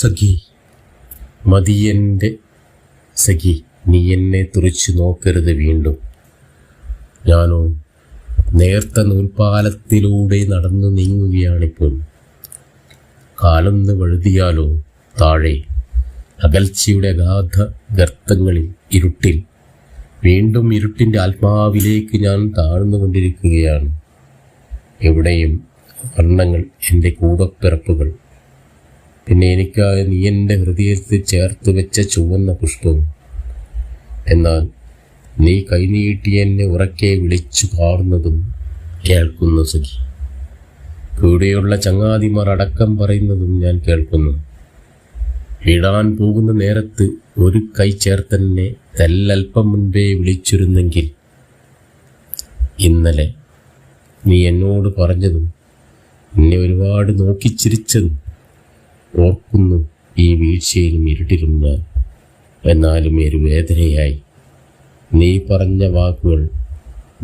സഖി, മതിയെൻ്റെ സഖി, നീ എന്നെ തുറിച്ചു നോക്കരുത് വീണ്ടും. ഞാനോ നേർത്ത നൂൽപ്പാലത്തിലൂടെ നടന്നു നീങ്ങുകയാണിപ്പോൾ. കാലൊന്ന് വഴുതിയാലോ താഴെ അകൽച്ചയുടെ അഗാധ ഗർത്തങ്ങളിൽ ഇരുട്ടിൽ വീണ്ടും ഇരുട്ടിൻ്റെ ആത്മാവിലേക്ക് ഞാൻ താഴ്ന്നുകൊണ്ടിരിക്കുകയാണ്. എവിടെയും വർണ്ണങ്ങൾ, എൻ്റെ കൂടപ്പിറപ്പുകൾ, പിന്നെ എനിക്കായി നീ എൻ്റെ ഹൃദയത്തിൽ ചേർത്ത് വെച്ച ചുവന്ന പുഷ്പവും. എന്നാൽ നീ കൈനീട്ടി എന്നെ ഉറക്കെ വിളിച്ചു പാടുന്നതും കേൾക്കുന്നു സഖി. കൂടെയുള്ള ചങ്ങാതിമാർ അടക്കം പറയുന്നതും ഞാൻ കേൾക്കുന്നു. വീഴാൻ പോകുന്ന നേരത്ത് ഒരു കൈ ചേർത്തെന്നെ തെല്ലൽപ്പം മുൻപേ വിളിച്ചിരുന്നെങ്കിൽ. ഇന്നലെ നീ എന്നോട് പറഞ്ഞതും എന്നെ ഒരുപാട് നോക്കിച്ചിരിച്ചതും ഓർക്കുന്നു ഈ വീഴ്ചയിലും ഇരുട്ടിലും ഞാൻ. എന്നാലും ഒരു വേദനയായി നീ പറഞ്ഞ വാക്കുകൾ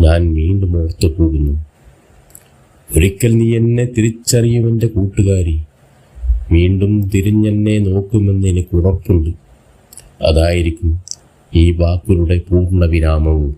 ഞാൻ വീണ്ടും ഓർത്തു പോകുന്നു. ഒരിക്കൽ നീ എന്നെ തിരിച്ചറിയുമെൻ്റെ കൂട്ടുകാരി. വീണ്ടും തിരിഞ്ഞെന്നെ നോക്കുമെന്ന് എനിക്ക് ഉറപ്പുണ്ട്. അതായിരിക്കും ഈ വാക്കുകളുടെ പൂർണ്ണ വിരാമവും.